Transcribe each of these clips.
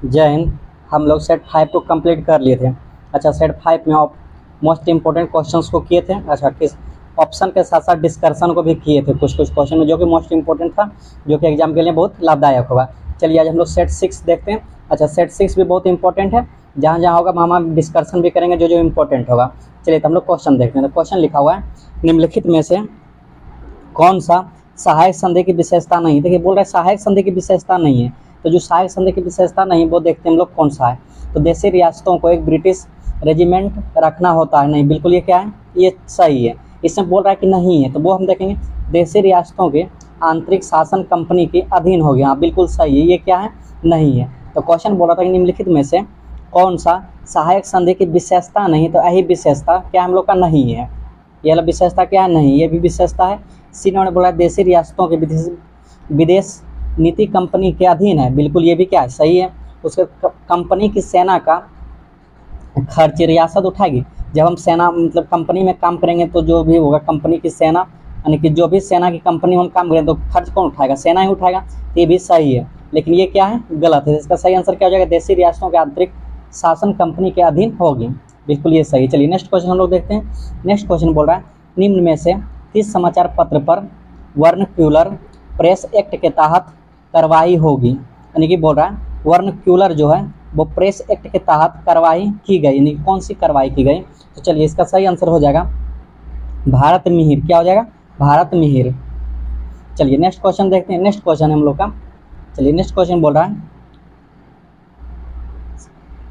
जय हिंद। हम लोग सेट 5 को कंप्लीट कर लिए थे। अच्छा, सेट 5 में आप मोस्ट इंपॉर्टेंट क्वेश्चंस को किए थे। अच्छा, किस ऑप्शन के साथ साथ डिस्कशन को भी किए थे कुछ कुछ क्वेश्चन में, जो कि मोस्ट इंपॉर्टेंट था, जो कि एग्जाम के लिए बहुत लाभदायक होगा। चलिए आज हम लोग सेट 6 देखते हैं। अच्छा, सेट 6 भी बहुत इंपॉर्टेंट है। जहाँ जहाँ होगा हम डिस्कशन भी करेंगे जो जो इंपॉर्टेंट होगा। चलिए तो हम लोग क्वेश्चन देखते हैं। तो क्वेश्चन लिखा हुआ है, निम्नलिखित में से कौन सा सहायक संधि की विशेषता नहीं। देखिए बोल रहा है सहायक संधि की विशेषता नहीं है, तो जो सहायक संधि की विशेषता नहीं वो देखते हैं हम लोग कौन सा है। तो देशी रियासतों को एक ब्रिटिश रेजिमेंट रखना होता है, नहीं, बिल्कुल ये क्या है, ये सही है। इसमें बोल रहा है कि नहीं है, तो वो हम देखेंगे देशी रियासतों के आंतरिक शासन कंपनी के अधीन हो गया, बिल्कुल सही है। ये क्या है, नहीं है। तो क्वेश्चन बोल रहा था कि निम्नलिखित में से कौन सा सहायक संधि की विशेषता नहीं, तो यही विशेषता क्या हम लोग का नहीं है। ये वाला विशेषता क्या है, नहीं, ये भी विशेषता है। सी ने बोला देशी रियासतों के विदेश नीति कंपनी के अधीन है, बिल्कुल ये भी क्या है, सही है। उसके कंपनी की सेना का खर्च रियासत उठाएगी। जब हम सेना मतलब कंपनी में काम करेंगे तो जो भी होगा कंपनी की सेना, यानी कि जो भी सेना की कंपनी में हम काम करें तो खर्च कौन उठाएगा, सेना ही उठाएगा। तो ये भी सही है, लेकिन ये क्या है, गलत है। इसका सही आंसर क्या हो जाएगा, देशी रियासतों के आंतरिक शासन कंपनी के अधीन होगी, बिल्कुल ये सही है। चलिए नेक्स्ट क्वेश्चन हम लोग देखते हैं। नेक्स्ट क्वेश्चन बोल रहा है निम्न में से किस समाचार पत्र पर वर्नक्यूलर प्रेस एक्ट के तहत कार्रवाई होगी। यानी कि बोल रहा है वर्नक्यूलर जो है वो प्रेस एक्ट के तहत कार्रवाई की गई, यानी कौन सी कार्रवाई की गई। तो चलिए इसका सही आंसर हो जाएगा भारत मिहिर। क्या हो जाएगा, भारत मिहिर। चलिए नेक्स्ट क्वेश्चन देखते हैं। नेक्स्ट क्वेश्चन हम लोग का, चलिए नेक्स्ट क्वेश्चन बोल रहा है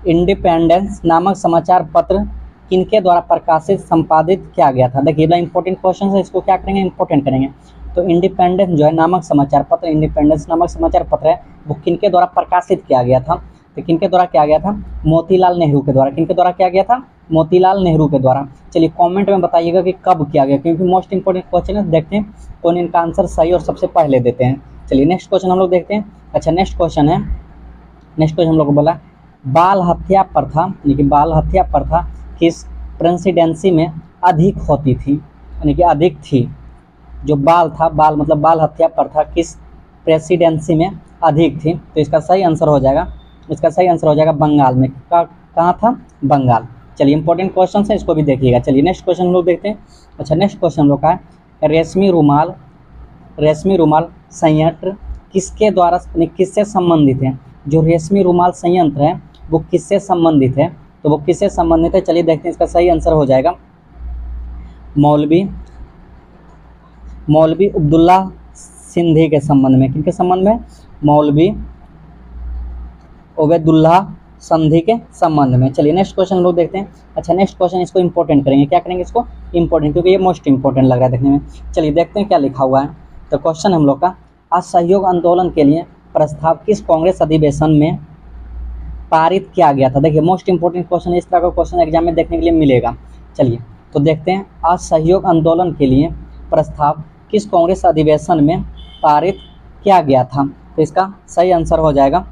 इंडिपेंडेंस नामक समाचार पत्र किनके द्वारा प्रकाशित संपादित किया गया था। देखिए ये इंपॉर्टेंट क्वेश्चन है, इसको क्या करेंगे, इंपॉर्टेंट करेंगे। तो इंडिपेंडेंस जो है नामक समाचार पत्र, इंडिपेंडेंस नामक समाचार पत्र है, वो किनके द्वारा प्रकाशित किया गया था। तो किनके द्वारा किया गया था, मोतीलाल नेहरू के द्वारा। किनके द्वारा किया गया था, मोतीलाल नेहरू के द्वारा। चलिए कमेंट में बताइएगा कि कब किया गया, क्योंकि मोस्ट इंपॉर्टेंट क्वेश्चन है। देखते हैं कौन इनका आंसर सही और सबसे पहले देते हैं। चलिए नेक्स्ट क्वेश्चन हम लोग देखते हैं। अच्छा नेक्स्ट क्वेश्चन है, नेक्स्ट क्वेश्चन हम लोग को बोला बाल हत्या प्रथा, यानी कि बाल हत्या प्रथा किस प्रेसिडेंसी में अधिक होती थी, यानी कि अधिक थी। जो बाल था, बाल मतलब बाल हत्या प्रथा किस प्रेसिडेंसी में अधिक थी। तो इसका सही आंसर हो जाएगा, इसका सही आंसर हो जाएगा बंगाल में। कहाँ था, बंगाल। चलिए इंपॉर्टेंट क्वेश्चन है, इसको भी देखिएगा। चलिए नेक्स्ट क्वेश्चन हम लोग देखते हैं। अच्छा नेक्स्ट क्वेश्चन हम लोग का है रेशमी रुमाल संयंत्र किसके द्वारा, किससे संबंधित है। जो रेशमी रुमाल संयंत्र है वो किससे संबंधित है, तो वो किससे संबंधित है, चलिए देखते हैं। इसका सही आंसर हो जाएगा मौलवी अब्दुल्ला सिंधी के संबंध में। किनके संबंध में, मौलवी उबैदुल्लाह संधि के संबंध में। चलिए नेक्स्ट क्वेश्चन लोग देखते हैं। अच्छा नेक्स्ट क्वेश्चन, इसको इंपॉर्टेंट करेंगे। क्या करेंगे, इसको इंपॉर्टेंट, क्योंकि ये मोस्ट इंपॉर्टेंट लग रहा है देखने में। चलिए देखते हैं क्या लिखा हुआ है। तो क्वेश्चन हम लोग का, असहयोग आंदोलन के लिए प्रस्ताव किस कांग्रेस अधिवेशन में पारित किया गया था। देखिए मोस्ट इंपॉर्टेंट क्वेश्चन, इस तरह का क्वेश्चन एग्जाम में देखने के लिए मिलेगा। चलिए तो देखते हैं, असहयोग आंदोलन के लिए प्रस्ताव किस कांग्रेस अधिवेशन में पारित किया गया था। तो इसका सही आंसर हो जाएगा,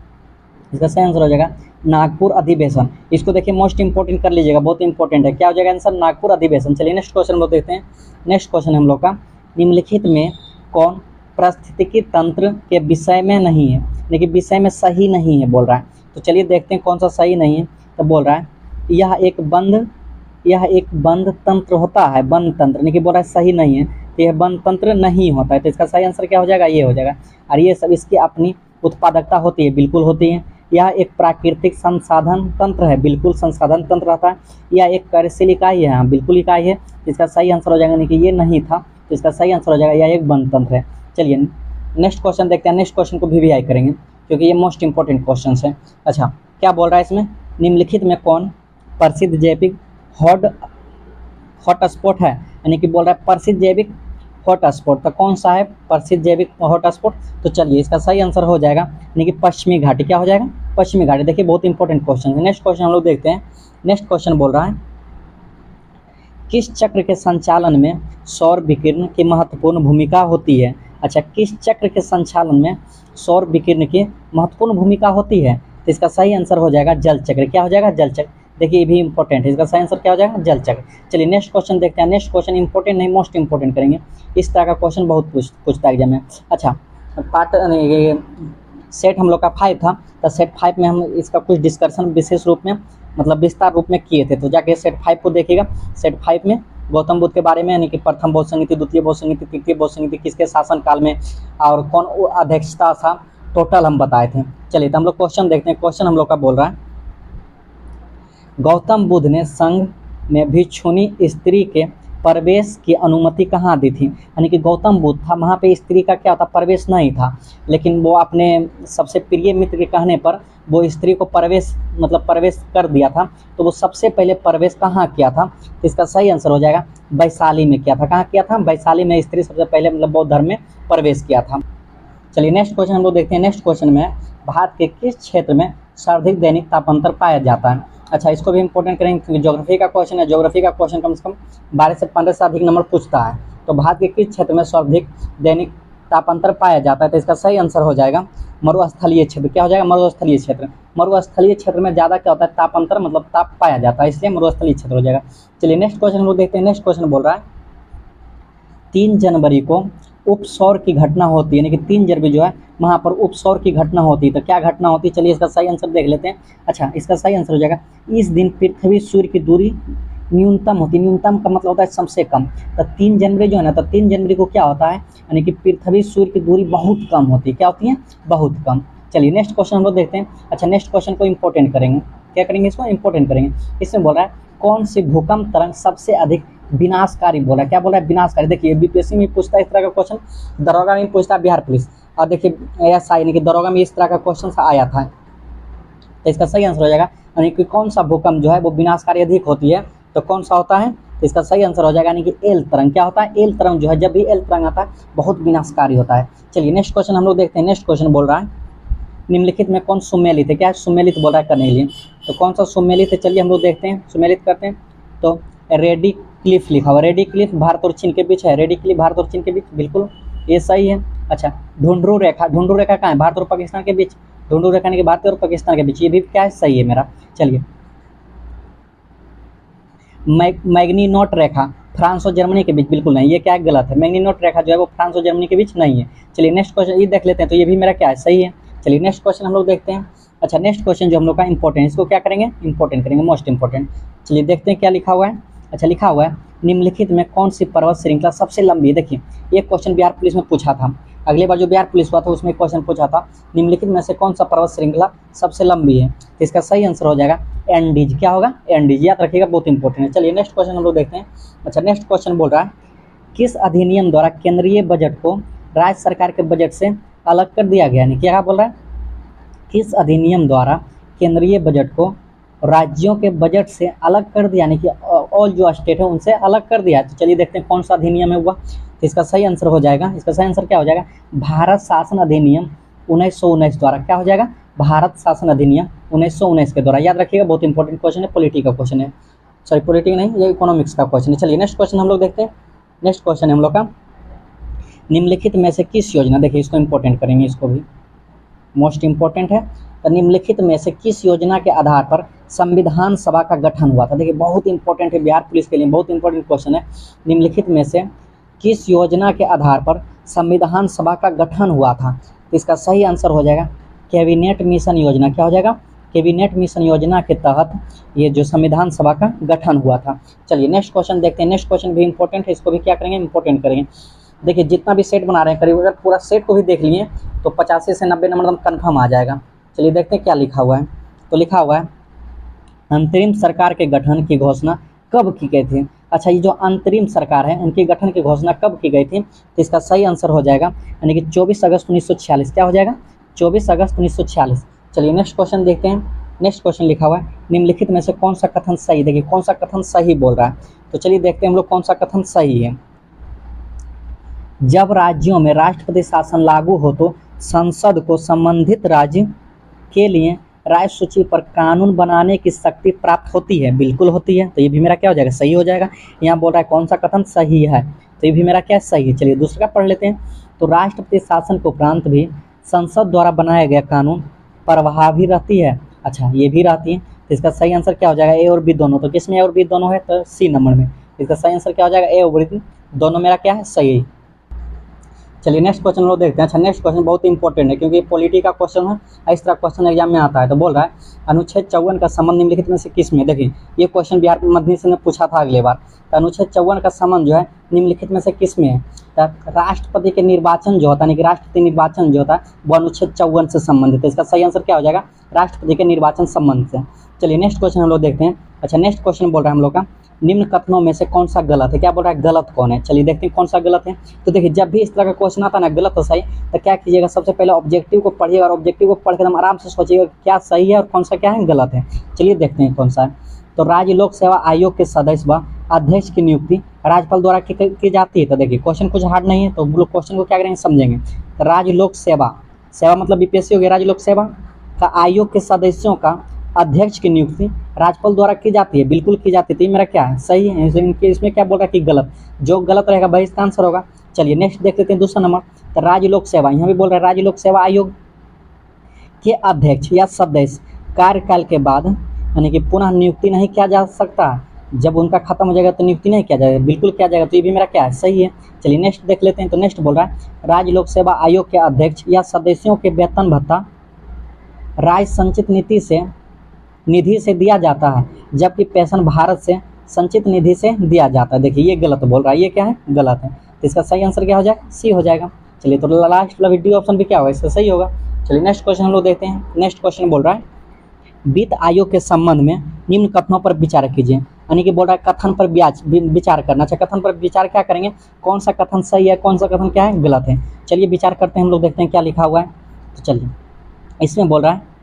इसका सही आंसर हो जाएगा नागपुर अधिवेशन। इसको देखिए मोस्ट इंपॉर्टेंट कर लीजिएगा, बहुत इंपॉर्टेंट है। क्या हो जाएगा आंसर, नागपुर अधिवेशन। चलिए नेक्स्ट क्वेश्चन हम लोग देखते हैं। नेक्स्ट क्वेश्चन हम लोग का, निम्नलिखित में कौन पारिस्थितिकी तंत्र के विषय में नहीं है, लेकिन विषय में सही नहीं है बोल रहा है। तो चलिए देखते हैं कौन सा सही नहीं है। तो बोल रहा है यह एक बंद तंत्र होता है, बंद तंत्र, लेकिन बोल रहा है सही नहीं है। तो यह बंद तंत्र नहीं होता है। तो इसका सही आंसर क्या हो जाएगा, ये हो जाएगा। और ये सब इसकी अपनी उत्पादकता होती है, बिल्कुल होती है। यह एक प्राकृतिक संसाधन तंत्र है, बिल्कुल संसाधन तंत्र रहता है। यह एक कार्यशील इकाई है, हाँ बिल्कुल इकाई है। इसका सही आंसर हो जाएगा, नहीं कि ये नहीं था, तो इसका सही आंसर हो जाएगा यह एक बंद तंत्र है। चलिए नेक्स्ट क्वेश्चन देखते हैं। नेक्स्ट क्वेश्चन को भी करेंगे क्योंकि ये मोस्ट इंपॉर्टेंट क्वेश्चन है। अच्छा क्या बोल रहा है इसमें, निम्नलिखित में कौन प्रसिद्ध जैविक हॉटस्पॉट है, यानी कि बोल रहा है प्रसिद्ध जैविक हॉटस्पॉट। तो कौन सा है प्रसिद्ध जैविक हॉटस्पॉट। तो चलिए इसका सही आंसर हो जाएगा, यानी कि पश्चिमी घाटी। क्या हो जाएगा, पश्चिमी घाटी। देखिए बहुत इंपॉर्टेंट क्वेश्चन है। नेक्स्ट क्वेश्चन हम लोग देखते हैं। नेक्स्ट क्वेश्चन बोल रहा है किस चक्र के संचालन में सौर विकिरण की महत्वपूर्ण भूमिका होती है। अच्छा किस चक्र के संचालन में सौर विकिरण की महत्वपूर्ण भूमिका होती है। तो इसका सही आंसर हो जाएगा जल चक्र। क्या हो जाएगा, जल चक्र। देखिए ये भी इंपॉर्टेंट है, इसका सही आंसर क्या हो जाएगा, जल चक्र। चलिए नेक्स्ट क्वेश्चन देखते हैं। नेक्स्ट क्वेश्चन इंपॉर्टेंट नहीं, मोस्ट इंपॉर्टेंट करेंगे। इस तरह का क्वेश्चन बहुत पूछता है एग्जाम में। अच्छा पार्ट सेट हम लोग का 5 था, तो सेट 5 में हम इसका कुछ डिस्कशन विशेष रूप में मतलब विस्तार रूप में किए थे। तो जाके सेट 5 को देखिएगा। सेट 5 में गौतम बुद्ध के बारे में, यानी कि प्रथम बौद्ध संगीति, द्वितीय बौद्ध संगीति, तृतीय बौद्ध संगीति किसके शासन काल में और कौन अध्यक्षता था, टोटल हम बताए थे। चलिए तो हम लोग क्वेश्चन देखते हैं। क्वेश्चन हम लोग का बोल रहा है, गौतम बुद्ध ने संघ में भिक्षुणी स्त्री के प्रवेश की अनुमति कहाँ दी थी? यानी कि गौतम बुद्ध था, वहाँ पे स्त्री का क्या था, प्रवेश नहीं था, लेकिन वो अपने सबसे प्रिय मित्र के कहने पर वो स्त्री को प्रवेश मतलब प्रवेश कर दिया था। तो वो सबसे पहले प्रवेश कहाँ किया था? तो इसका सही आंसर हो जाएगा वैशाली में किया था। कहाँ किया था? वैशाली में स्त्री सबसे पहले मतलब बौद्ध धर्म में प्रवेश किया था। चलिए नेक्स्ट क्वेश्चन हम लोग देखते हैं। नेक्स्ट क्वेश्चन में भारत के किस क्षेत्र में सर्वाधिक दैनिक तापांतर पाया जाता है? अच्छा, इसको भी इंपॉर्टेंट करेंगे क्योंकि ज्योग्राफी का क्वेश्चन है। ज्योग्राफी का क्वेश्चन कम से कम 12 से 15 से अधिक नंबर पूछता है। तो भारत के किस क्षेत्र में सर्वाधिक दैनिक तापांतर पाया जाता है? तो इसका सही आंसर हो जाएगा मरुस्थलीय क्षेत्र। क्या हो जाएगा? मरुस्थलीय क्षेत्र। मरुस्थलीय क्षेत्र में ज़्यादा क्या होता है, तापांतर मतलब ताप पाया जाता है, इसलिए मरुस्थलीय क्षेत्र हो जाएगा। चलिए नेक्स्ट क्वेश्चन हम लोग देखते हैं। नेक्स्ट क्वेश्चन बोल रहा है 3 जनवरी को उपसौर की घटना होती है, यानी कि 3 जनवरी जो है वहाँ पर उपसौर की घटना होती है। तो क्या घटना होती है? चलिए इसका सही आंसर देख लेते हैं। अच्छा, इसका सही आंसर हो जाएगा इस दिन पृथ्वी सूर्य की दूरी न्यूनतम होती है। न्यूनतम का मतलब होता है सबसे कम। तो 3 जनवरी जो है ना, तो 3 जनवरी को क्या होता है, यानी कि पृथ्वी सूर्य की दूरी बहुत कम होती है। क्या होती है? बहुत कम। चलिए नेक्स्ट क्वेश्चन हम लोग देखते हैं। अच्छा, नेक्स्ट क्वेश्चन को इंपॉर्टेंट करेंगे। क्या करेंगे? इसको इंपॉर्टेंट करेंगे। इसमें बोल रहा है कौन सी भूकंप तरंग सबसे अधिक विनाशकारी बोल रहा है? क्या बोल रहा है? विनाशकारी। देखिए बीपीएससी में पूछता है इस तरह का क्वेश्चन, दरोगा में पूछता है बिहार पुलिस, और देखिए ऐसा यानी कि दरोगा में इस तरह का क्वेश्चन आया था। तो इसका सही आंसर हो जाएगा यानी कि कौन सा भूकंप जो है वो विनाशकारी अधिक होती है, तो कौन सा होता है? तो इसका सही आंसर हो जाएगा यानी कि एल तरंग। क्या होता है? एल तरंग जो है, जब भी एल तरंग आता है बहुत विनाशकारी होता है। चलिए नेक्स्ट क्वेश्चन हम लोग देखते हैं। नेक्स्ट क्वेश्चन बोल रहा है निम्नलिखित में कौन सुमेलित है? क्या है? सुमेलित बोल रहा है करने के लिए। तो कौन सा सुमेलित है? चलिए हम लोग देखते हैं, सुमेलित करते हैं। तो रेडी क्लिफ लिखा हुआ, रेडी क्लिफ भारत और चीन के बीच है। रेडी क्लिफ भारत और चीन के बीच, बिल्कुल ये सही है। अच्छा, ढूंढरू रेखा, ढूंढरू रेखा कहाँ है? भारत और पाकिस्तान के बीच। ढूंढरू रेखा यानी कि भारत और पाकिस्तान के बीच, ये भी क्या है? सही है मेरा। चलिए मैग्नीनोट रेखा फ्रांस और जर्मनी के बीच, बिल्कुल नहीं, ये क्या है? गलत है। मैग्नीनोट रेखा जो है वो फ्रांस और जर्मनी के बीच नहीं है। चलिए नेक्स्ट क्वेश्चन ये देख लेते हैं, तो ये भी मेरा क्या है? सही है। चलिए नेक्स्ट क्वेश्चन हम लोग देखते हैं। अच्छा, नेक्स्ट क्वेश्चन जो हम लोग का इंपॉर्टेंट, इसको क्या करेंगे? इंपॉर्टेंट करेंगे, मोस्ट इंपॉर्टेंट। चलिए देखते हैं क्या लिखा हुआ है। अच्छा, लिखा हुआ है निम्नलिखित में कौन सी पर्वत श्रृंखला सबसे लंबी है? देखिए ये क्वेश्चन बिहार पुलिस में पूछा था, अगली बार जो बिहार पुलिस हुआ था उसमें क्वेश्चन पूछा था निम्नलिखित में से कौन सा पर्वत श्रृंखला सबसे लंबी है? तो इसका सही आंसर हो जाएगा एंडीज। क्या होगा? एंडीज, याद रखिएगा, बहुत इंपॉर्टेंट है। चलिए नेक्स्ट क्वेश्चन हम लोग देखते हैं। अच्छा, नेक्स्ट क्वेश्चन बोल रहा है किस अधिनियम द्वारा केंद्रीय बजट को राज्य सरकार के बजट से अलग कर दिया गया? यानी क्या बोल रहा है? किस अधिनियम द्वारा केंद्रीय बजट को राज्यों के बजट से अलग कर दिया, यानी कि ऑल जो स्टेट है उनसे अलग कर दिया है। तो चलिए देखते हैं कौन सा अधिनियम है हुआ। तो इसका सही आंसर हो जाएगा, इसका सही आंसर क्या हो जाएगा? भारत शासन अधिनियम 1919 द्वारा। क्या हो जाएगा? भारत शासन अधिनियम 1919 के द्वारा। याद रखिएगा, बहुत इंपॉर्टेंट क्वेश्चन है, पॉलिटी का क्वेश्चन है, सॉरी पॉलिटी नहीं, ये इकोनॉमिक्स का क्वेश्चन है। चलिए नेक्स्ट क्वेश्चन हम लोग देखते हैं। नेक्स्ट क्वेश्चन है हम लोग का निम्नलिखित में से किस योजना, देखिए इसको इंपॉर्टेंट करेंगे, इसको भी मोस्ट इंपॉर्टेंट है। तो निम्नलिखित में से किस योजना के आधार पर संविधान सभा का गठन हुआ था? देखिए बहुत इंपॉर्टेंट है, बिहार पुलिस के लिए बहुत इंपॉर्टेंट क्वेश्चन है। निम्नलिखित में से किस योजना के आधार पर संविधान सभा का गठन हुआ था? तो इसका सही आंसर हो जाएगा कैबिनेट मिशन योजना। क्या हो जाएगा? कैबिनेट मिशन योजना के तहत ये जो संविधान सभा का गठन हुआ था। चलिए नेक्स्ट क्वेश्चन देखते हैं। नेक्स्ट क्वेश्चन भी इंपॉर्टेंट है, इसको भी क्या करेंगे? इंपॉर्टेंट करेंगे। देखिए जितना भी सेट बना रहे हैं करीब, अगर पूरा सेट को भी देख लिए तो 85 से 90 नंबर कन्फर्म आ जाएगा। चलिए देखते हैं क्या लिखा हुआ है। तो लिखा हुआ है अंतरिम सरकार के गठन की घोषणा कब की गई थी? अच्छा, ये जो अंतरिम सरकार है उनके गठन की घोषणा कब की गई थी? तो इसका सही आंसर हो जाएगा यानी कि 24 अगस्त 1946। क्या हो जाएगा? 24 अगस्त 1946। चलिए नेक्स्ट क्वेश्चन देखते हैं। नेक्स्ट क्वेश्चन लिखा हुआ है निम्नलिखित में से कौन सा कथन सही? देखिए कौन सा कथन सही बोल रहा है, तो चलिए देखते हैं हम लोग कौन सा कथन सही है। जब राज्यों में राष्ट्रपति शासन लागू हो तो संसद को संबंधित राज्य के लिए राय सूची पर कानून बनाने की शक्ति प्राप्त होती है। बिल्कुल होती है, तो ये भी मेरा क्या हो जाएगा? सही हो जाएगा। यहाँ बोल रहा है कौन सा कथन सही है, तो ये भी मेरा क्या सही है। चलिए दूसरा पढ़ लेते हैं। तो राष्ट्रपति शासन के उपरांत भी संसद द्वारा बनाया गया कानून प्रभावी रहती है। अच्छा, ये भी रहती है, तो इसका सही आंसर क्या हो जाएगा? ए और बी दोनों। तो किसमें ए और बी दोनों है? तो सी नंबर में। इसका सही आंसर क्या हो जाएगा? ए और बी दोनों मेरा क्या है? सही है। चलिए नेक्स्ट क्वेश्चन हम लोग देखते हैं। अच्छा नेक्स्ट क्वेश्चन बहुत इंपॉर्टेंट है क्योंकि पॉलिटी का क्वेश्चन है, इस तरह क्वेश्चन एग्जाम में आता है। तो बोल रहा है अनुच्छेद 54 का संबंध निम्नलिखित में से किस में। देखिए ये क्वेश्चन बिहार मध्य से ने पूछा था अगले बार। तो अनुच्छेद 54 का संबंध जो है निम्नलिखित में से किस में है। तो राष्ट्रपति के निर्वाचन जो होता है, यानी कि राष्ट्रपति निर्वाचन जो होता है वो अनुच्छेद 54 से संबंधित है। इसका सही आंसर क्या हो जाएगा, राष्ट्रपति के निर्वाचन संबंध से। चलिए नेक्स्ट क्वेश्चन हम लोग देखते हैं। अच्छा नेक्स्ट क्वेश्चन बोल रहा है हम लोग का निम्न कथनों में से कौन सा गलत है। क्या बोल रहा है, गलत कौन है। चलिए देखते हैं कौन सा गलत है। तो देखिए जब भी इस तरह का क्वेश्चन आता है ना गलत और सही, तो क्या कीजिएगा, सबसे पहले ऑब्जेक्टिव को पढ़िएगा और ऑब्जेक्टिव को पढ़कर हम आराम से सोचिएगा क्या सही है और कौन सा क्या है गलत है। चलिए देखते हैं कौन सा है। तो राज्य लोक सेवा आयोग के सदस्य व अध्यक्ष की नियुक्ति राज्यपाल द्वारा की जाती है। तो देखिए क्वेश्चन कुछ हार्ड नहीं है, तो लोग क्वेश्चन को क्या करेंगे समझेंगे। तो राज्य लोक सेवा, सेवा मतलब बीपीएससी हो गया, राज्य लोक सेवा का आयोग के सदस्यों का अध्यक्ष की नियुक्ति राज्यपाल द्वारा की जाती है, बिल्कुल की जाती है। तो ये मेरा क्या है, सही है। इसमें क्या बोल रहा है कि गलत, जो गलत रहेगा वही इसका आंसर होगा। चलिए नेक्स्ट देख लेते हैं दूसरा नंबर। तो राज्य लोक सेवा, यहाँ भी बोल रहा है राज्य लोक सेवा आयोग के अध्यक्ष या सदस्य कार्यकाल के बाद यानी कि पुनः नियुक्ति नहीं किया जा सकता। जब उनका खत्म हो जाएगा तो नियुक्ति नहीं किया जाएगा, बिल्कुल किया जाएगा। तो ये भी मेरा क्या है, सही है। चलिए नेक्स्ट देख लेते हैं। तो नेक्स्ट बोल रहा है राज्य लोक सेवा आयोग के अध्यक्ष या सदस्यों के वेतन भत्ता राज्य संचित निधि से दिया जाता है, जबकि पेंशन भारत से संचित निधि से दिया जाता है। देखिए ये गलत बोल रहा है, ये क्या है, गलत है। तो इसका सही आंसर क्या हो जाएगा, सी हो जाएगा। चलिए तो लास्ट वाला डी ऑप्शन भी क्या होगा, इसका सही होगा। चलिए नेक्स्ट क्वेश्चन हम लोग देखते हैं। नेक्स्ट क्वेश्चन बोल रहा है वित्त आयोग के संबंध में निम्न कथनों पर विचार कीजिए। यानी कि बोल रहा है कथन पर विचार करना। अच्छा कथन पर विचार क्या करेंगे, कौन सा कथन सही है, कौन सा कथन क्या है, गलत है। चलिए विचार करते हैं हम लोग, देखते हैं क्या लिखा हुआ है। तो चलिए इसमें बोल रहा है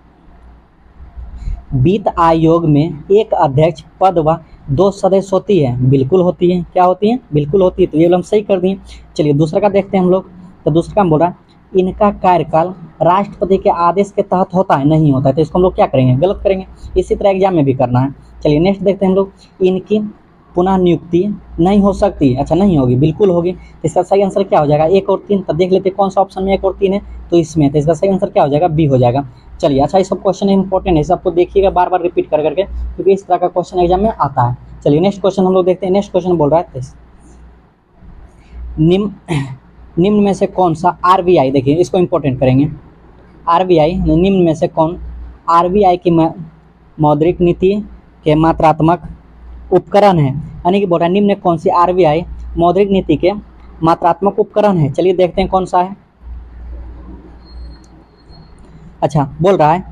वित्त आयोग में एक अध्यक्ष पद व 2 सदस्य होती है, बिल्कुल होती है। क्या होती है, बिल्कुल होती है। तो ये हम सही कर दिए। चलिए दूसरा का देखते हैं हम लोग। तो दूसरा का बोल रहा है इनका कार्यकाल राष्ट्रपति के आदेश के तहत होता है, नहीं होता है। तो इसको हम लोग क्या करेंगे, गलत करेंगे। इसी तरह एग्जाम में भी करना है। चलिए नेक्स्ट देखते हैं हम लोग इनकी पुनः नियुक्ति नहीं हो सकती। अच्छा नहीं होगी, बिल्कुल होगी। तो इसका सही आंसर क्या हो जाएगा, 1 और 3। तब देख लेते हैं कौन सा ऑप्शन में 1 और 3 है। तो इसमें तो इसका सही आंसर क्या हो जाएगा, बी हो जाएगा। चलिए अच्छा ये सब क्वेश्चन इंपॉर्टेंट है, सबको देखिएगा बार बार रिपीट कर करके, क्योंकि इस तरह का क्वेश्चन एग्जाम में आता है। चलिए नेक्स्ट क्वेश्चन हम लोग देखते हैं। नेक्स्ट क्वेश्चन बोल रहा है निम्न में से कौन सा आरबीआई, देखिए इसको इंपॉर्टेंट करेंगे। आरबीआई निम्न में से कौन आरबीआई की मौद्रिक नीति के मात्रात्मक उपकरण है। यानी कि बोल रहा है निम्न में कौन सी आरबीआई मौद्रिक नीति के मात्रात्मक उपकरण है। चलिए देखते हैं कौन सा है। अच्छा बोल रहा है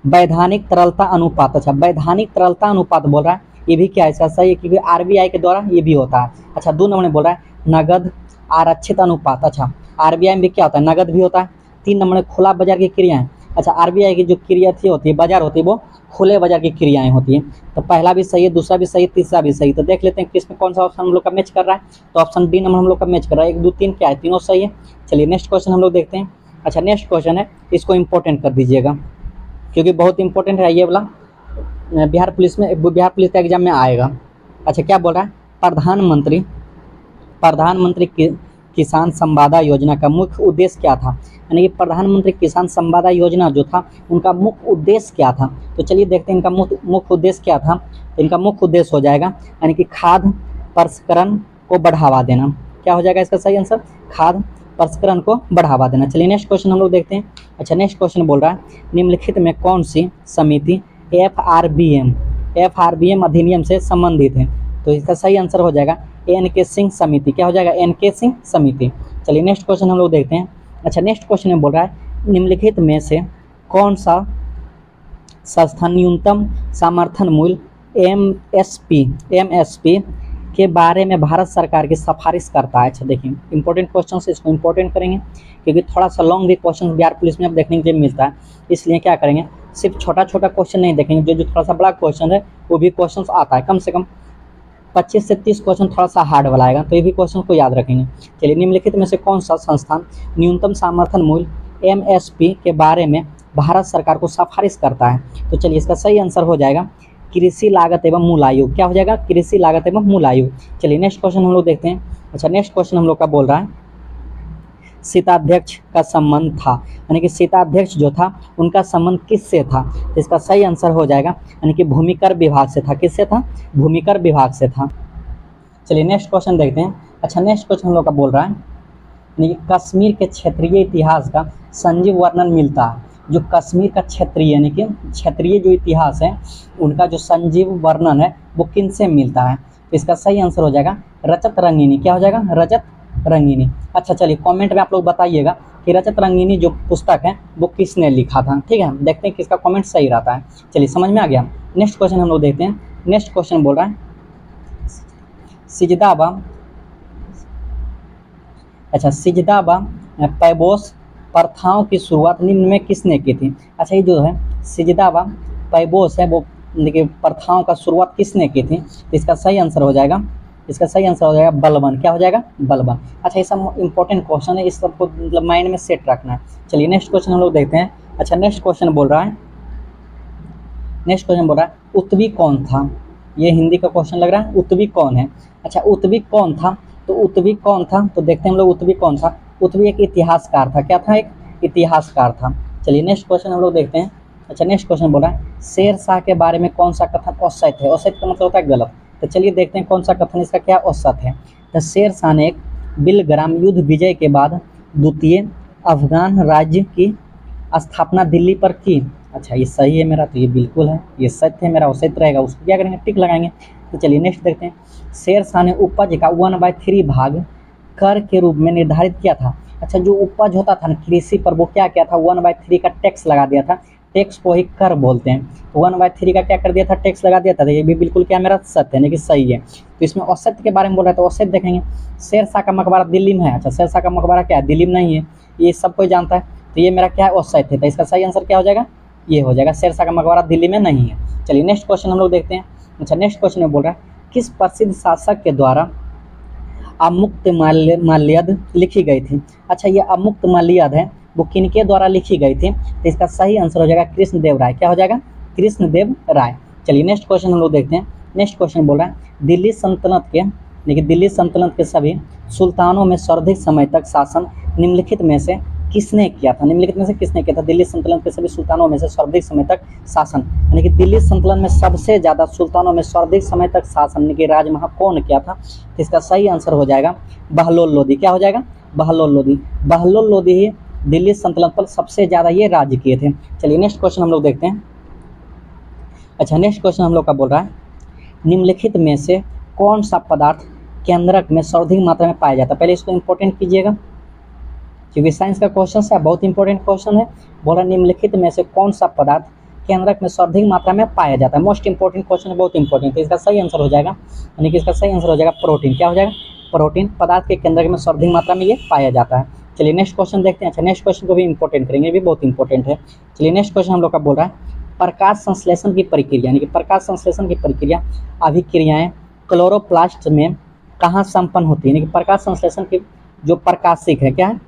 वैधानिक तरलता अनुपात। अच्छा वैधानिक तरलता अनुपात बोल रहा है, ये भी क्या है, इसका सही है क्योंकि आरबीआई के द्वारा ये भी होता है। अच्छा 2 नंबर में बोल रहा है नगद आरक्षित अनुपात। अच्छा आरबीआई में भी क्या होता है, नगद भी होता है। 3 नंबर में खुला बाजार की क्रियाएं। अच्छा आरबीआई की जो क्रिया थी होती है, बाजार होती है, वो खुले बाजार की क्रियाएं होती हैं। तो पहला भी सही है, दूसरा भी सही है, तीसरा भी सही। तो देख लेते हैं किसमें कौन सा ऑप्शन हम लोग का मैच कर रहा है। तो ऑप्शन डी नंबर हम लोग का मैच कर रहा है। 1 2 3 क्या है, तीनों सही है। चलिए नेक्स्ट क्वेश्चन हम लोग देखते हैं। अच्छा नेक्स्ट क्वेश्चन है, इसको इंपॉर्टेंट कर दीजिएगा क्योंकि बहुत इंपॉर्टेंट है ये वाला, बिहार पुलिस के एग्जाम में आएगा। अच्छा क्या बोल रहा है प्रधानमंत्री किसान संवादा योजना का मुख्य उद्देश्य क्या था। यानी कि प्रधानमंत्री किसान संवादा योजना जो था उनका मुख्य उद्देश्य क्या था। तो चलिए देखते हैं इनका मुख्य उद्देश्य क्या था। इनका मुख्य उद्देश्य हो जाएगा यानी कि खाद्य प्रसंस्करण को बढ़ावा देना। क्या हो जाएगा इसका सही आंसर, खाद्य प्रसंस्करण को बढ़ावा देना। चलिए नेक्स्ट क्वेश्चन हम लोग देखते हैं। अच्छा नेक्स्ट क्वेश्चन बोल रहा है निम्नलिखित में कौन सी समिति एफआरबीएम अधिनियम से संबंधित है। तो इसका सही आंसर हो जाएगा एन.के. सिंह समिति। क्या हो जाएगा, एन.के. सिंह समिति। चलिए नेक्स्ट क्वेश्चन हम लोग देखते हैं। अच्छा नेक्स्ट क्वेश्चन में बोल रहा है निम्नलिखित में से कौन सा संस्थान न्यूनतम समर्थन मूल्य एमएसपी के बारे में भारत सरकार की सिफारिश करता है। अच्छा देखिए इंपॉर्टेंट क्वेश्चन से इसको इंपॉर्टेंट करेंगे क्योंकि थोड़ा सा लॉन्ग भी क्वेश्चन बिहार पुलिस में अब देखने के लिए मिलता है। इसलिए क्या करेंगे, सिर्फ छोटा छोटा क्वेश्चन नहीं देखेंगे, जो थोड़ा सा बड़ा क्वेश्चन है वो भी क्वेश्चन आता है। कम से कम 25 से 30 क्वेश्चन थोड़ा सा हार्ड वाला आएगा, तो ये भी क्वेश्चन को याद रखेंगे। चलिए निम्नलिखित में से कौन सा संस्थान न्यूनतम समर्थन मूल्य एमएसपी के बारे में भारत सरकार को सिफारिश करता है। तो चलिए इसका सही आंसर हो जाएगा कृषि लागत एवं मूल आयोग। क्या हो जाएगा, कृषि लागत एवं मूल आयोग। चलिए नेक्स्ट क्वेश्चन हम लोग देखते हैं। अच्छा नेक्स्ट क्वेश्चन हम लोग का बोल रहा है सीताध्यक्ष का संबंध था, यानी कि सीताध्यक्ष जो था उनका संबंध किससे था। तो इसका सही आंसर हो जाएगा यानी कि भूमिकर विभाग से था। किससे था, भूमिकर विभाग से था। चलिए नेक्स्ट क्वेश्चन देखते हैं। अच्छा नेक्स्ट क्वेश्चन हम लोग का बोल रहा है यानी कि कश्मीर के क्षेत्रीय इतिहास का संजीव वर्णन मिलता है। जो कश्मीर का क्षेत्रीय यानी कि क्षेत्रीय जो इतिहास है उनका जो संजीव वर्णन है वो किन से मिलता है? तो इसका सही आंसर हो जाएगा रजत रंगिनी। क्या हो जाएगा? रजत रंगिनी। अच्छा चलिए कमेंट में आप लोग बताइएगा कि रजत रंगिनी जो पुस्तक है वो किसने लिखा था। ठीक है, देखते हैं किसका कमेंट सही रहता है। चलिए समझ में आ गया। नेक्स्ट क्वेश्चन हम लोग देखते हैं। नेक्स्ट क्वेश्चन बोल रहा है सिजदाबा, अच्छा सिजदाबा पैबोस प्रथाओं की शुरुआत निम्न में किसने की थी? अच्छा ये जो है सिजदाबा पैबोस है वो देखिए प्रथाओं का शुरुआत किसने की थी? तो इसका सही आंसर हो जाएगा, इसका सही आंसर हो जाएगा बलबन। क्या हो जाएगा? बलबन। अच्छा ये सब इंपॉर्टेंट क्वेश्चन है, इस सबको मतलब माइंड में सेट रखना है। चलिए नेक्स्ट क्वेश्चन हम लोग देखते हैं। अच्छा नेक्स्ट क्वेश्चन बोल रहा है, नेक्स्ट क्वेश्चन बोल रहा है उत्वी कौन था? ये हिंदी का क्वेश्चन लग रहा है। उत्वी कौन है? अच्छा उत्वी कौन था? तो उत्वी कौन था तो देखते हैं हम लोग उत्वी कौन था। उत्वी एक इतिहासकार था। क्या था? एक इतिहासकार था। चलिए नेक्स्ट क्वेश्चन हम लोग देखते हैं। अच्छा नेक्स्ट क्वेश्चन बोल रहा है शेर शाह के बारे में कौन सा कथन असत्य है? असत्य का मतलब होता है गलत। तो चलिए देखते हैं कौन सा कथन इसका क्या असत्य है। तो शेर शाह ने एक बिलग्राम युद्ध विजय के बाद द्वितीय अफगान राज्य की स्थापना दिल्ली पर की। अच्छा ये सही है मेरा, तो ये बिल्कुल है, ये सत्य है मेरा, असत्य रहेगा उसको क्या करेंगे? टिक लगाएंगे। तो चलिए नेक्स्ट देखते हैं। शेर शाह ने उपज का 1/3 भाग कर के रूप में निर्धारित किया था। अच्छा जो उपज होता था ना कृषि पर वो क्या किया था? 1/3 का टैक्स लगा दिया था। टैक्स को ही कर बोलते हैं। तो 1/3 का क्या कर दिया था? टैक्स लगा दिया था। ये भी बिल्कुल क्या मेरा सत्य है, यानी कि सही है। तो इसमें असत्य के बारे में बोल रहा है तो असत्य देखेंगे। शेर शाह का मकबरा दिल्ली में है। अच्छा शेर शाह का मकबरा क्या है? दिल्ली में नहीं है, ये सब कोई जानता है। तो ये मेरा क्या है? असत्य है। तो इसका सही आंसर क्या हो जाएगा? ये हो जाएगा शेर शाह का मकबरा दिल्ली में नहीं है। चलिए नेक्स्ट क्वेश्चन हम लोग देखते हैं। अच्छा नेक्स्ट क्वेश्चन में बोल रहा है किस प्रसिद्ध शासक के द्वारा अमुक्त माल्यद लिखी गई थी? अच्छा ये अमुक्त माल्यद है वो किनके द्वारा लिखी गई थी? तो इसका सही आंसर हो जाएगा कृष्णदेव राय। क्या हो जाएगा? कृष्णदेव राय। चलिए नेक्स्ट क्वेश्चन हम लोग देखते हैं। नेक्स्ट क्वेश्चन बोल रहा है दिल्ली सल्तनत के देखिए दिल्ली सल्तनत के सभी सुल्तानों में सर्वाधिक समय तक शासन निम्नलिखित में से किसने किया था? निम्नलिखित में से किसने किया था? दिल्ली सल्तनत के सभी सुल्तानों में से सर्वाधिक समय तक शासन, यानी कि दिल्ली सल्तनत में सबसे ज़्यादा सुल्तानों में सर्वाधिक समय तक शासन यानी कि राजमहा कौन किया था? तो इसका सही आंसर हो जाएगा बहलोल लोदी। क्या हो जाएगा? बहलोल लोदी। बहलोल लोदी ही दिल्ली सल्तनत पर सबसे ज़्यादा ये राज्य किए थे। चलिए नेक्स्ट क्वेश्चन हम लोग देखते हैं। अच्छा नेक्स्ट क्वेश्चन हम लोग का बोल रहा है निम्नलिखित में से कौन सा पदार्थ केंद्रक में सर्वाधिक मात्रा में पाया जाता है? पहले इसको इंपॉर्टेंट कीजिएगा क्योंकि साइंस का क्वेश्चन है, बहुत इंपॉर्टेंट क्वेश्चन है। बोला निम्नलिखित में से कौन सा पदार्थ केंद्रक में सर्वाधिक मात्रा में पाया जाता है? मोस्ट इंपॉर्टेंट क्वेश्चन है, बहुत इंपॉर्टेंट है। इसका सही आंसर हो जाएगा यानी कि इसका सही आंसर हो जाएगा प्रोटीन। क्या हो जाएगा? प्रोटीन पदार्थ के केंद्रक में सर्वाधिक मात्रा में ये पाया जाता है। चलिए नेक्स्ट क्वेश्चन देखते हैं। अच्छा नेक्स्ट क्वेश्चन को भी इंपॉर्टेंट करेंगे, भी बहुत इंपॉर्टेंट है। चलिए नेक्स्ट क्वेश्चन हम लोग का बोल रहा है प्रकाश संश्लेषण की प्रक्रिया यानी कि प्रकाश संश्लेषण की प्रक्रिया अभिक्रियाएं क्लोरोप्लास्ट में कहाँ संपन्न होती है? यानी कि प्रकाश संश्लेषण की जो प्रकाशिक है क्या है?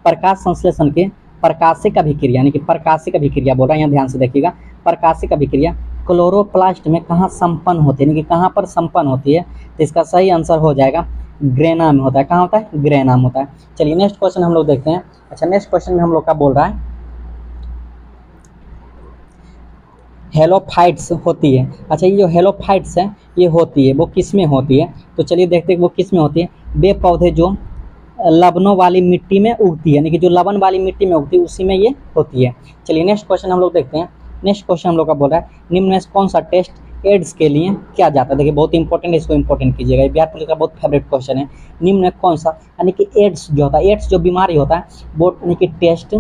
प्रकाश संश्लेषण की प्रकाशिक अभिक्रिया यानी कि प्रकाशिक अभिक्रिया बोल रहा है, यहाँ ध्यान से देखिएगा। प्रकाशिक अभिक्रिया क्लोरोप्लास्ट में कहाँ संपन्न होती है यानी कि कहाँ पर संपन्न होती है? तो इसका सही आंसर हो जाएगा ग्रेना में होता है। कहाँ होता है? ग्रेना में होता है। चलिए नेक्स्ट क्वेश्चन हम लोग देखते हैं। अच्छा नेक्स्ट क्वेश्चन में हम लोग का बोल रहा है हेलोफाइट्स होती है। अच्छा ये जो हेलोफाइट्स है ये होती है वो किस में होती है? तो चलिए देखते हैं वो किस में होती है। वे पौधे जो लवणों वाली मिट्टी में उगती है यानी कि जो लवण वाली मिट्टी में उगती है उसी में ये होती है। चलिए नेक्स्ट क्वेश्चन हम लोग देखते हैं। नेक्स्ट क्वेश्चन हम लोग का बोल रहा है निम्न में कौन सा टेस्ट एड्स के लिए किया जाता है? देखिए बहुत इंपॉर्टेंट है, इसको इंपॉर्टेंट कीजिएगा, बिहार पुलिस का बहुत फेवरेट क्वेश्चन है। निम्न में कौन सा यानी कि एड्स जो होता है, एड्स जो बीमारी होता है वो यानी कि टेस्ट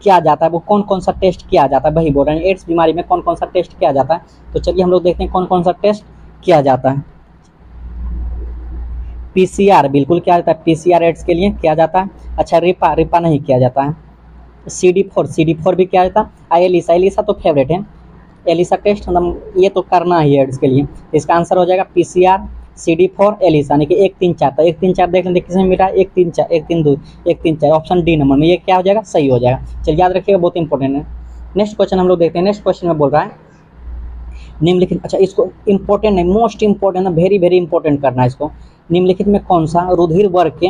किया जाता है, वो कौन कौन सा टेस्ट किया जाता है? वही बोल रहे हैं एड्स बीमारी में कौन कौन सा टेस्ट किया जाता है। तो चलिए हम लोग देखते हैं कौन कौन सा टेस्ट किया जाता है। पीसीआर बिल्कुल किया जाता है, पीसीआर एड्स के लिए किया जाता है। अच्छा रिपा नहीं किया जाता है। CD4 भी किया जाता है। एलिसा तो फेवरेट है, एलिसा टेस्ट मतलब ये तो करना ही है एड्स के लिए। इसका आंसर हो जाएगा पीसीआर CD4 एलिसा यानी कि 1 3 4। तो 1 3 4 देख लेते किसमें मिला? 1 3 4 1 3 2 1 3 4 ऑप्शन डी नंबर में ये क्या हो जाएगा? सही हो जाएगा। चलिए याद रखिएगा, बहुत इंपॉर्टेंट है। नेक्स्ट क्वेश्चन हम लोग देखते हैं। नेक्स्ट क्वेश्चन में बोल रहा है निम्नलिखित, अच्छा इसको इंपॉर्टेंट है, मोस्ट इंपॉर्टेंट है, वेरी वेरी इंपॉर्टेंट करना है इसको। निम्नलिखित में कौन सा रुधिर वर्ग के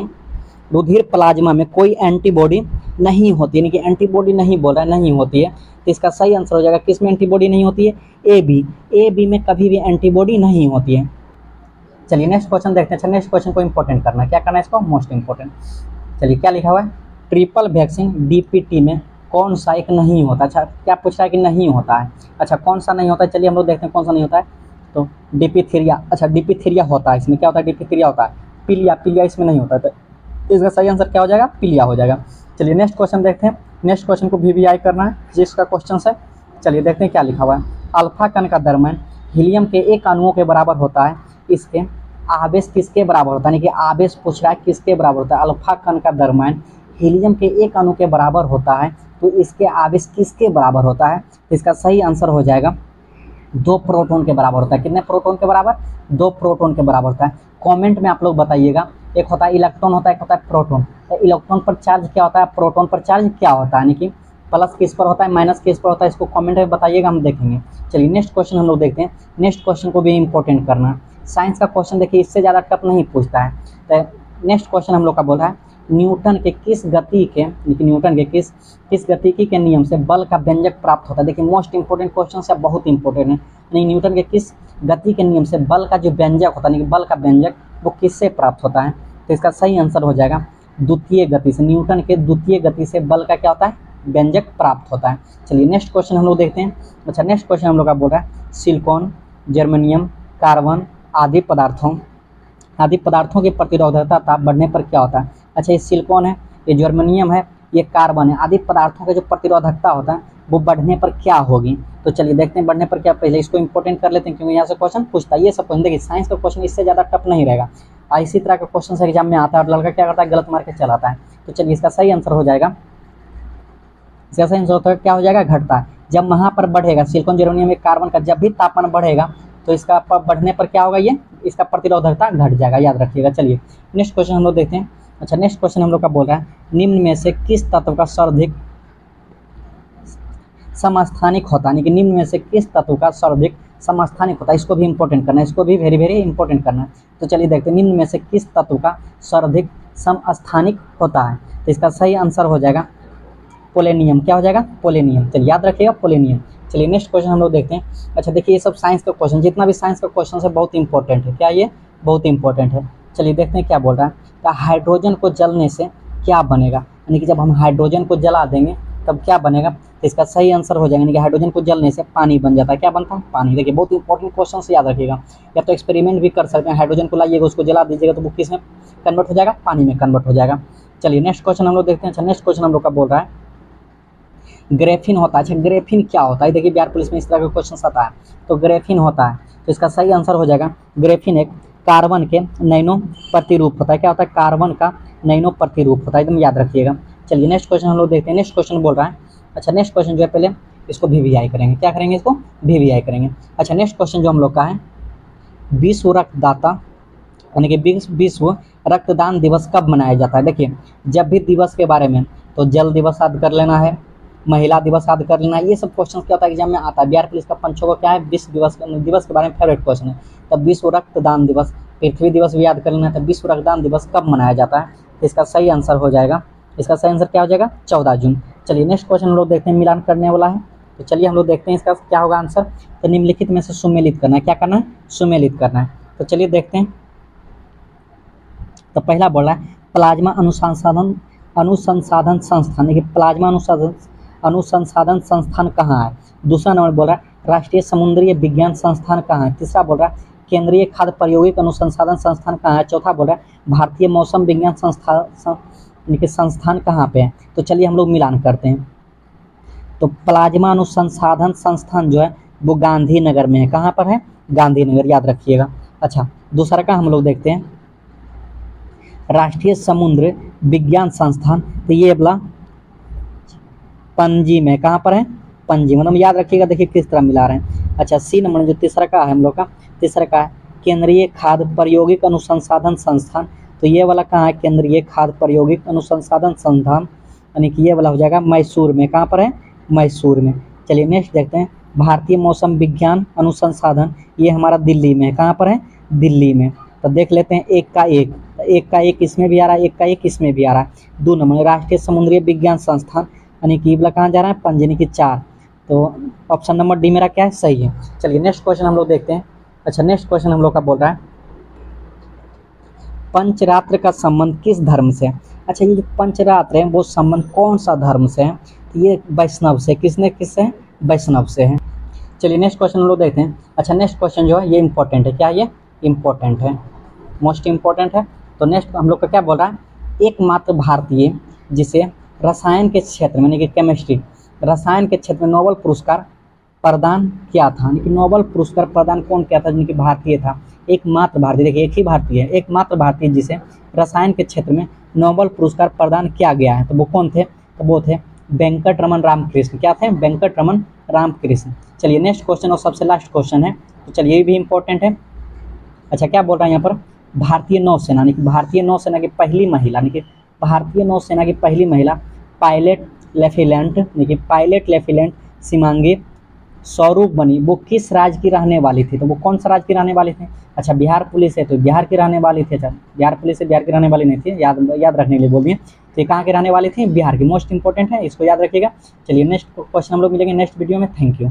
रुधिर प्लाज्मा में कोई एंटीबॉडी नहीं होती यानी कि एंटीबॉडी नहीं बोल रहा है, नहीं होती है। तो इसका सही आंसर हो जाएगा किस में एंटीबॉडी नहीं होती है? ए बी में कभी भी एंटीबॉडी नहीं होती है। चलिए नेक्स्ट क्वेश्चन देखते हैं। अच्छा नेक्स्ट क्वेश्चन को इंपॉर्टेंट करना है, क्या करना है इसको, मोस्ट इंपॉर्टेंट। चलिए क्या लिखा हुआ है, ट्रिपल वैक्सीन डीपीटी में कौन सा एक नहीं होता। अच्छा क्या पूछ रहा है कि नहीं होता है, अच्छा कौन सा नहीं होता है, चलिए हम लोग देखते हैं कौन सा नहीं होता है। तो डिपिथीरिया, अच्छा डिपिथीरिया होता है, इसमें क्या होता है, डिपिथीरिया होता है। पीलिया, पीलिया इसमें नहीं होता है, तो इसका सही आंसर क्या हो जाएगा, पीलिया हो जाएगा। चलिए नेक्स्ट क्वेश्चन देखते हैं। नेक्स्ट क्वेश्चन को वीवीआई करना है, जिसका क्वेश्चन है। चलिए देखते हैं क्या लिखा हुआ है, अल्फा कण का द्रव्यमान हीलियम के एक अणुओं के बराबर होता है, इसके आवेश किसके बराबर होता है, यानी कि आवेश पूछ रहा है किसके बराबर होता है। अल्फा कण का द्रव्यमान हीलियम के एक अणु के बराबर होता है, तो इसके आवेश किसके बराबर होता है। इसका सही आंसर हो जाएगा 2 प्रोटॉन के बराबर होता है। कितने प्रोटॉन के बराबर, 2 प्रोटॉन के बराबर होता है। कमेंट में आप लोग बताइएगा, एक होता है इलेक्ट्रॉन होता है, एक होता है प्रोटॉन। तो इलेक्ट्रॉन पर चार्ज क्या होता है, प्रोटॉन पर चार्ज क्या होता है, यानी कि प्लस किस पर होता है, माइनस किस पर होता है, इसको कमेंट में बताइएगा, हम देखेंगे। चलिए नेक्स्ट क्वेश्चन हम लोग देखते हैं। नेक्स्ट क्वेश्चन को भी इंपॉर्टेंट करना है, साइंस का क्वेश्चन देखिए इससे ज़्यादा टफ नहीं पूछता है। तो नेक्स्ट क्वेश्चन हम लोग का बोल रहा है, न्यूटन के किस गति के, न्यूटन के किस गतिकी के नियम से बल का व्यंजक प्राप्त होता है। देखिए मोस्ट इंपोर्टेंट क्वेश्चन से बहुत इंपॉर्टेंट है, यानी न्यूटन के किस गति के नियम से बल का जो व्यंजक होता है, यानी बल का व्यंजक वो किससे प्राप्त होता है। तो इसका सही आंसर हो जाएगा द्वितीय गति से। न्यूटन के द्वितीय गति से बल का क्या होता है, व्यंजक प्राप्त होता है। चलिए नेक्स्ट क्वेश्चन हम लोग देखते हैं। अच्छा नेक्स्ट क्वेश्चन हम लोग का बोल रहा है, सिलिकॉन, जर्मेनियम, कार्बन आदि पदार्थों की प्रतिरोधकता ताप बढ़ने पर क्या होता है। अच्छा ये सिलिकॉन है, ये जर्मेनियम है, ये कार्बन है, आदि पदार्थों का जो प्रतिरोधकता होता है वो बढ़ने पर क्या होगी। तो चलिए देखते हैं बढ़ने पर क्या, पहले इसको इंपॉर्टेंट कर लेते हैं क्योंकि यहाँ से क्वेश्चन पूछता है। ये सब क्वेश्चन देखिए साइंस का क्वेश्चन इससे ज़्यादा टफ नहीं रहेगा, इसी तरह का क्वेश्चन एग्जाम में आता है और लड़का क्या करता है, गलत मार के चलाता है। तो चलिए इसका सही आंसर हो जाएगा, इसका सही आंसर होता है क्या हो जाएगा, घटता है। जब वहाँ पर बढ़ेगा सिलिकॉन, जर्मेनियम, कार्बन का जब भी तापमान बढ़ेगा तो इसका बढ़ने पर क्या होगा, ये इसका प्रतिरोधकता घट जाएगा, याद रखिएगा। चलिए नेक्स्ट क्वेश्चन हम लोग देखते हैं। अच्छा नेक्स्ट क्वेश्चन हम लोग का बोल रहा है, निम्न में से किस तत्व का सर्वाधिक समस्थानिक होता है, यानी कि निम्न में से किस तत्व का सर्वाधिक समस्थानिक होता है। इसको भी इंपॉर्टेंट करना है, इसको भी वेरी वेरी इंपॉर्टेंट करना है। तो चलिए देखते हैं निम्न में से किस तत्व का सर्वाधिक समस्थानिक होता है। तो इसका सही आंसर हो जाएगा पोलेनियम, क्या हो जाएगा, पोलेनियम। चलिए याद रखिएगा पोलेनियम। चलिए नेक्स्ट क्वेश्चन हम लोग देखते हैं। अच्छा देखिए ये सब साइंस का क्वेश्चन, जितना भी साइंस का क्वेश्चन है बहुत इंपॉर्टेंट है, क्या ये बहुत इंपॉर्टेंट है। चलिए देखते हैं क्या बोल रहा है, क्या हाइड्रोजन को जलने से क्या बनेगा, यानी कि जब हम हाइड्रोजन को जला देंगे तब क्या बनेगा। तो इसका सही आंसर हो जाएगा, यानी कि हाइड्रोजन को जलने से पानी बन जाता है, क्या बनता है, पानी। देखिए बहुत इंपॉर्टेंट क्वेश्चन से याद रखिएगा, या तो एक्सपेरिमेंट भी कर सकते हैं, हाइड्रोजन को लाइएगा उसको जला दीजिएगा तो वो किस में कन्वर्ट हो जाएगा, पानी में कन्वर्ट हो जाएगा। चलिए नेक्स्ट क्वेश्चन हम लोग देखते हैं। अच्छा नेक्स्ट क्वेश्चन हम लोग का बोल रहा है, ग्रेफिन होता है। अच्छा ग्रेफिन क्या होता है, देखिए बिहार पुलिस में इस तरह का क्वेश्चन आता है। तो ग्रेफिन होता है, तो इसका सही आंसर हो जाएगा, ग्रेफिन एक कार्बन के नैनो प्रतिरूप होता है। क्या होता है, कार्बन का नैनो प्रतिरूप होता है, एकदम याद रखिएगा। चलिए नेक्स्ट क्वेश्चन हम लोग देखते हैं। नेक्स्ट क्वेश्चन बोल रहा है, अच्छा नेक्स्ट क्वेश्चन जो है पहले इसको वीवीआई करेंगे, क्या करेंगे, इसको वीवीआई करेंगे। अच्छा नेक्स्ट क्वेश्चन जो हम लोग का है, विश्व रक्तदाता यानी कि विश्व रक्तदान दिवस कब मनाया जाता है। देखिए जब भी दिवस के बारे में, तो जल दिवस याद कर लेना है, महिला दिवस याद कर लेना है, ये सब क्वेश्चन क्या होता है एग्जाम में आता है। बिहार पुलिस का पंचों को क्या है, विश्व दिवस के बारे में फेवरेट क्वेश्चन है। तब विश्व रक्तदान दिवस, पृथ्वी दिवस भी याद कर लेना है। तब विश्व रक्तदान दिवस कब मनाया जाता है, इसका सही आंसर हो जाएगा, इसका सही आंसर क्या हो जाएगा, 14 जून। चलिए नेक्स्ट क्वेश्चन हम लोग देखते हैं, मिलान करने वाला है। तो चलिए हम लोग देखते हैं इसका क्या होगा आंसर। तो निम्नलिखित में से सुमेलित करना है, क्या करना है, सुमेलित करना है। तो चलिए देखते हैं। तो पहला बोल रहा है, प्लाज्मा अनुसंसाधन संस्थान, देखिए प्लाज्मा अनुसंसाधन संस्थान कहाँ है। दूसरा नंबर बोल रहा है, राष्ट्रीय समुद्रीय विज्ञान संस्थान कहाँ है। तीसरा बोल रहा है, केंद्रीय खाद्य प्रायोगिक अनुसंसाधन संस्थान कहाँ है। चौथा बोल रहा है, भारतीय मौसम विज्ञान संस्थान कहाँ पे है। तो चलिए हम लोग मिलान करते हैं। तो प्लाज्मा अनुसंसाधन संस्थान जो है वो गांधीनगर में है, कहाँ पर है, गांधीनगर, याद रखिएगा। अच्छा दूसरा का हम लोग देखते हैं, राष्ट्रीय समुद्र विज्ञान संस्थान, तो ये वाला पणजी में, कहाँ पर है, पणजी, मतलब याद रखिएगा। देखिए किस तरह मिला रहे हैं। अच्छा सी नंबर जो तीसरा का है हम लोग का, तीसरा का है केंद्रीय खाद्य प्रायोगिक अनुसंसाधन संस्थान, तो ये वाला कहाँ है, केंद्रीय खाद्य प्रायोगिक अनुसंसाधन संस्थान, यानी कि ये वाला हो जाएगा मैसूर में, कहाँ पर है, मैसूर में। चलिए नेक्स्ट देखते हैं, भारतीय मौसम विज्ञान अनुसंसाधन, ये हमारा दिल्ली में, कहाँ पर है, दिल्ली में। तो देख लेते हैं एक का एक, तो एक का एक इसमें भी आ रहा है, एक का एक इसमें भी आ रहा है। 2 नंबर राष्ट्रीय समुद्रीय विज्ञान संस्थान, यानी कि वाला कहाँ जा रहा है, पणजी की 4। तो ऑप्शन नंबर डी मेरा क्या है, सही है। चलिए नेक्स्ट क्वेश्चन हम लोग देखते हैं। अच्छा नेक्स्ट क्वेश्चन हम लोग का बोल रहा है, पंचरात्र का संबंध किस धर्म से है? अच्छा, ये जो पंचरात्र है वो संबंध कौन सा धर्म से है? तो ये वैष्णव से। किससे है? वैष्णव से है। चलिए नेक्स्ट क्वेश्चन हम लोग देखते हैं। अच्छा, नेक्स्ट क्वेश्चन जो है ये इंपॉर्टेंट है। क्या ये इंपॉर्टेंट है? मोस्ट इंपॉर्टेंट है। तो नेक्स्ट हम लोग का क्या बोल रहा है, एकमात्र भारतीय जिसे रसायन के क्षेत्र में यानी कि केमिस्ट्री, रसायन के क्षेत्र में नोबेल पुरस्कार प्रदान किया था, यानी कि नोबेल पुरस्कार प्रदान कौन किया था? जिनकी भारतीय था, एकमात्र भारतीय। देखिए एक ही भारतीय है, एकमात्र भारतीय जिसे रसायन के क्षेत्र में नोबेल पुरस्कार प्रदान किया गया है। तो वो कौन थे? तो वो थे वेंकट रमन रामकृष्ण। क्या थे? वेंकट रमन रामकृष्ण। चलिए नेक्स्ट क्वेश्चन और सबसे लास्ट क्वेश्चन है, तो चलिए ये भी इंपॉर्टेंट है। अच्छा, क्या बोल रहा है यहाँ पर, भारतीय नौसेना यानी कि भारतीय नौसेना की पहली महिला, यानी कि भारतीय नौसेना की पहली महिला पायलट लेफ्टिनेंट यानी कि पायलट लेफ्टिनेंट शिमांगी स्वरूप बनी, वो किस राज्य की रहने वाली थी? तो वो कौन सा राज्य की रहने वाली थी? अच्छा, बिहार पुलिस है तो बिहार की रहने वाली थी। अच्छा, बिहार पुलिस से बिहार की रहने वाली नहीं थी, याद रखने के लिए बोल दिए। तो ये कहाँ की रहने वाली थी? बिहार की। मोस्ट इंपॉर्टेंट है, इसको याद रखिएगा। चलिए नेक्स्ट क्वेश्चन हम लोग मिलेंगे नेक्स्ट वीडियो में। Thank you.